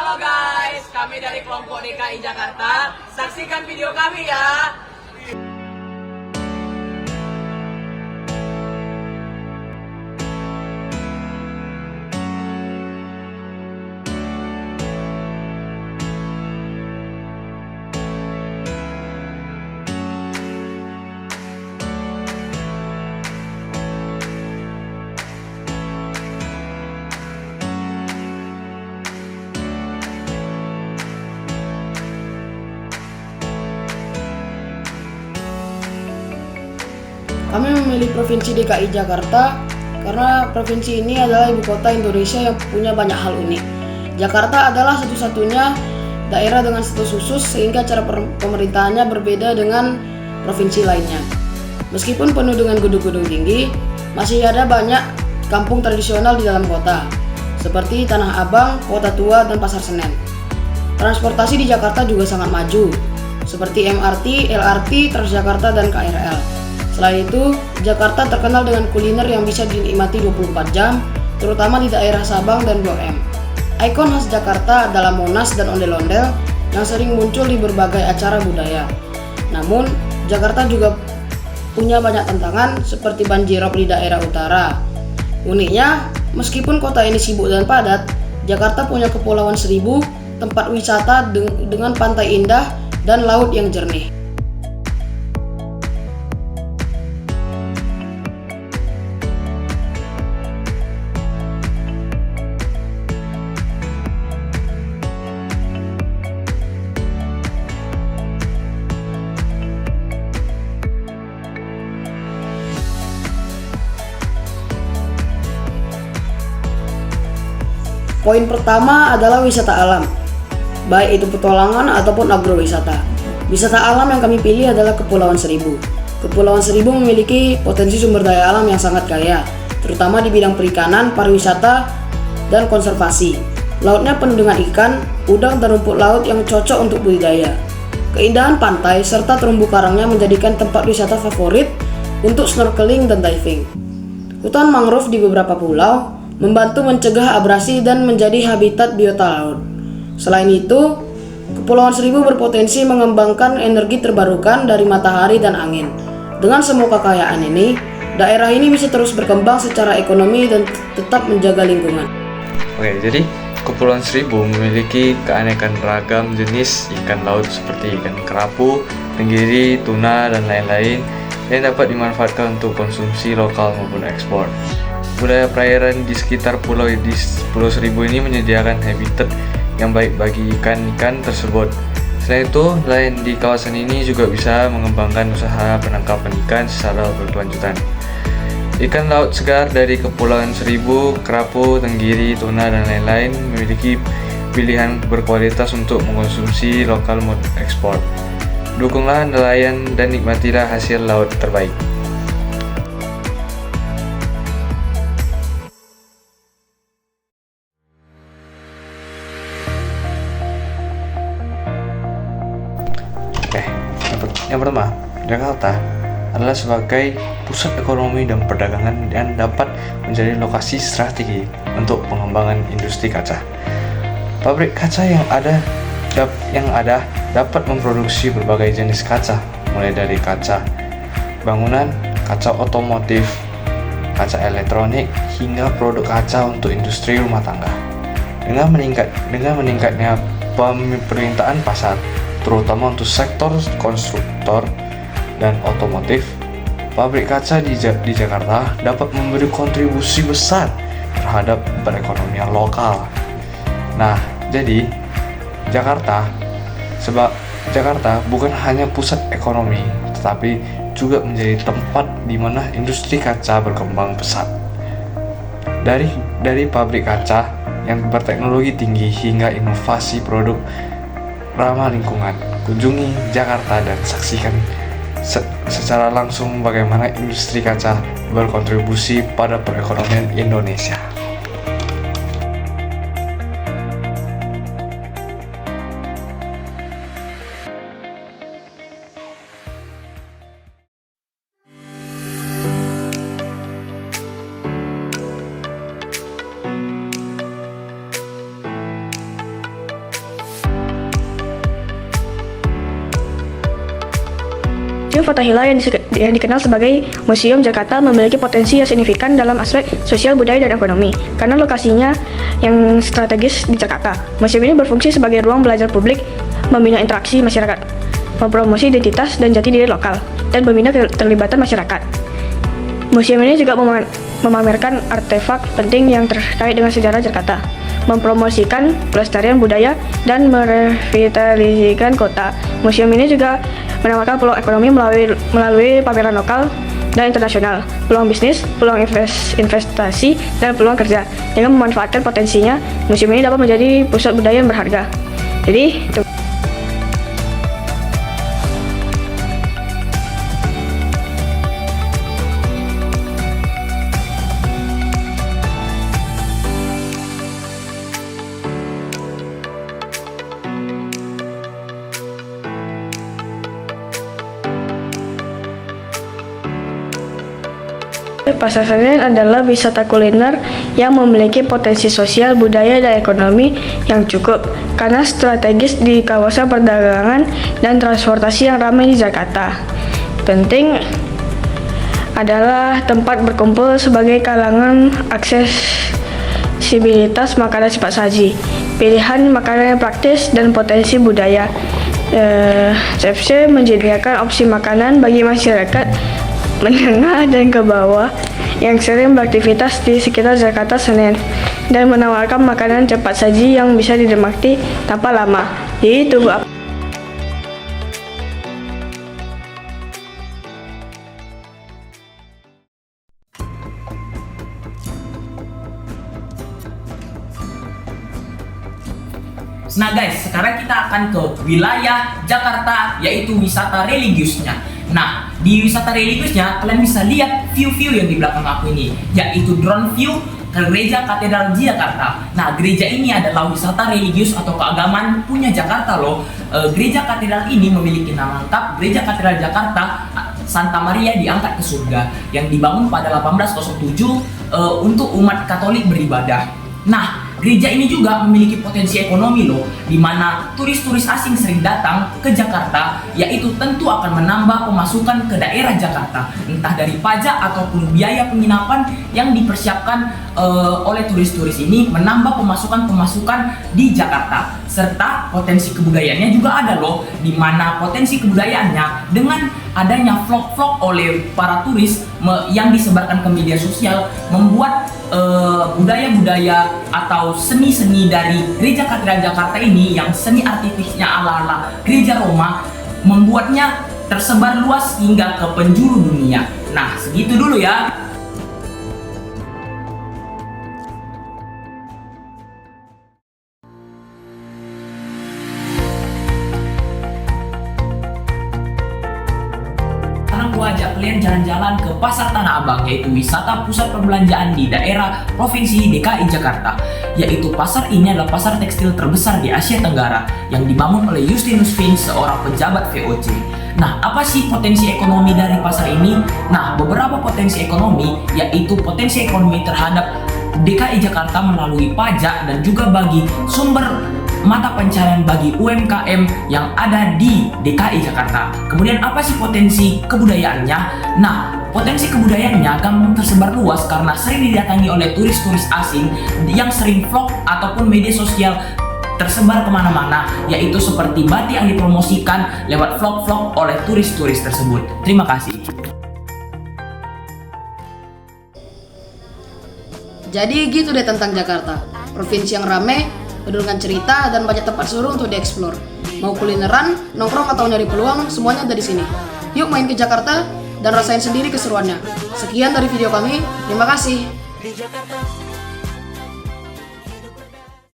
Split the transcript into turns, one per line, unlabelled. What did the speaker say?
Halo guys, kami dari kelompok DKI Jakarta. Saksikan video kami ya.
Kami memilih Provinsi DKI Jakarta karena provinsi ini adalah ibu kota Indonesia yang punya banyak hal unik. Jakarta adalah satu-satunya daerah dengan status khusus sehingga cara pemerintahannya berbeda dengan provinsi lainnya. Meskipun penuh dengan gedung-gedung tinggi, masih ada banyak kampung tradisional di dalam kota, seperti Tanah Abang, Kota Tua, dan Pasar Senen. Transportasi di Jakarta juga sangat maju, seperti MRT, LRT, Transjakarta, dan KRL. Selain itu, Jakarta terkenal dengan kuliner yang bisa dinikmati 24 jam, terutama di daerah Sabang dan Blok M. Ikon khas Jakarta adalah Monas dan ondel-ondel yang sering muncul di berbagai acara budaya. Namun, Jakarta juga punya banyak tantangan seperti banjirop di daerah utara. Uniknya, meskipun kota ini sibuk dan padat, Jakarta punya Kepulauan Seribu, tempat wisata dengan pantai indah dan laut yang jernih. Poin pertama adalah wisata alam, baik itu petualangan ataupun agrowisata. Wisata alam yang kami pilih adalah Kepulauan Seribu. Kepulauan Seribu memiliki potensi sumber daya alam yang sangat kaya, terutama di bidang perikanan, pariwisata, dan konservasi. Lautnya penuh dengan ikan, udang, dan rumput laut yang cocok untuk budidaya. Keindahan pantai serta terumbu karangnya menjadikan tempat wisata favorit untuk snorkeling dan diving. Hutan mangrove di beberapa pulau membantu mencegah abrasi dan menjadi habitat biota laut. Selain itu, Kepulauan Seribu berpotensi mengembangkan energi terbarukan dari matahari dan angin. Dengan semua kekayaan ini, daerah ini bisa terus berkembang secara ekonomi dan tetap menjaga lingkungan.
Oke, jadi Kepulauan Seribu memiliki keanekan ragam jenis ikan laut seperti ikan kerapu, tenggiri, tuna, dan lain-lain yang dapat dimanfaatkan untuk konsumsi lokal maupun ekspor. Budaya perairan di sekitar Pulau Seribu ini menyediakan habitat yang baik bagi ikan-ikan tersebut. Selain itu, nelayan di kawasan ini juga bisa mengembangkan usaha penangkapan ikan secara berkelanjutan. Ikan laut segar dari Kepulauan Seribu, kerapu, tenggiri, tuna, dan lain-lain memiliki pilihan berkualitas untuk mengkonsumsi lokal maupun ekspor. Dukunglah nelayan dan nikmatilah hasil laut terbaik. Yang pertama, Jakarta adalah sebagai pusat ekonomi dan perdagangan yang dapat menjadi lokasi strategi untuk pengembangan industri kaca. Pabrik kaca yang ada dapat memproduksi berbagai jenis kaca, mulai dari kaca bangunan, kaca otomotif, kaca elektronik, hingga produk kaca untuk industri rumah tangga. Dengan meningkatnya permintaan pasar, terutama untuk sektor konstruktor dan otomotif, pabrik kaca di Jakarta dapat memberi kontribusi besar terhadap perekonomian lokal. Nah, jadi Jakarta bukan hanya pusat ekonomi, tetapi juga menjadi tempat di mana industri kaca berkembang pesat. Dari pabrik kaca yang berteknologi tinggi hingga inovasi produk ramah lingkungan. Kunjungi Jakarta dan saksikan secara langsung bagaimana industri kaca berkontribusi pada perekonomian Indonesia.
Museum Fathahillah yang dikenal sebagai Museum Jakarta memiliki potensi yang signifikan dalam aspek sosial, budaya, dan ekonomi karena lokasinya yang strategis di Jakarta. Museum ini berfungsi sebagai ruang belajar publik, membina interaksi masyarakat, mempromosi identitas dan jati diri lokal, dan membina keterlibatan masyarakat. Museum ini juga memamerkan artefak penting yang terkait dengan sejarah Jakarta, mempromosikan pelestarian budaya, dan merevitalisasikan kota. Museum ini juga menawarkan peluang ekonomi melalui pameran lokal dan internasional, peluang bisnis, peluang investasi, dan peluang kerja. Dengan memanfaatkan potensinya, museum ini dapat menjadi pusat budaya yang berharga. Jadi, Pasar Senen adalah wisata kuliner yang memiliki potensi sosial, budaya, dan ekonomi yang cukup karena strategis di kawasan perdagangan dan transportasi yang ramai di Jakarta. Penting adalah tempat berkumpul sebagai kalangan, aksesibilitas makanan cepat saji, pilihan makanan yang praktis, dan potensi budaya. CFC menyediakan opsi makanan bagi masyarakat menengah dan ke bawah yang sering beraktivitas di sekitar Jakarta Senen dan menawarkan makanan cepat saji yang bisa dinikmati tanpa lama. Jadi tunggu apa?
Nah guys, sekarang kita akan ke wilayah Jakarta, yaitu wisata religiusnya. Nah, di wisata religiusnya kalian bisa lihat view-view yang di belakang aku ini, yaitu drone view ke Gereja Katedral Jakarta. Nah, gereja ini adalah wisata religius atau keagamaan punya Jakarta loh. Gereja Katedral ini memiliki nama lengkap Gereja Katedral Jakarta Santa Maria diangkat ke surga, yang dibangun pada 1807 untuk umat Katolik beribadah. Nah, gereja ini juga memiliki potensi ekonomi loh, di mana turis-turis asing sering datang ke Jakarta, yaitu tentu akan menambah pemasukan ke daerah Jakarta, entah dari pajak ataupun biaya penginapan yang dipersiapkan oleh turis-turis ini menambah pemasukan di Jakarta. Serta potensi kebudayaannya juga ada loh, di mana potensi kebudayaannya dengan adanya vlog-vlog oleh para turis yang disebarkan ke media sosial membuat budaya-budaya atau seni-seni dari Gereja Katedral Jakarta ini yang seni artistiknya ala-ala Gereja Roma membuatnya tersebar luas hingga ke penjuru dunia. Nah, segitu dulu ya. Gua ajak kalian jalan-jalan ke Pasar Tanah Abang, yaitu wisata pusat perbelanjaan di daerah Provinsi DKI Jakarta. Yaitu pasar ini adalah pasar tekstil terbesar di Asia Tenggara yang dibangun oleh Justinus Vince, seorang pejabat VOC. Nah, apa sih potensi ekonomi dari pasar ini? Nah, beberapa potensi ekonomi, yaitu potensi ekonomi terhadap DKI Jakarta melalui pajak dan juga bagi sumber mata pencarian bagi UMKM yang ada di DKI Jakarta. Kemudian apa sih potensi kebudayaannya? Nah, potensi kebudayaannya gampang tersebar luas karena sering didatangi oleh turis-turis asing yang sering vlog ataupun media sosial tersebar kemana-mana, yaitu seperti batik yang dipromosikan lewat vlog-vlog oleh turis-turis tersebut. Terima kasih.
Jadi gitu deh tentang Jakarta, provinsi yang ramai, penuh dengan cerita dan banyak tempat seru untuk dieksplor. Mau kulineran, nongkrong atau nyari peluang, semuanya ada di sini. Yuk main ke Jakarta dan rasain sendiri keseruannya. Sekian dari video kami, terima kasih.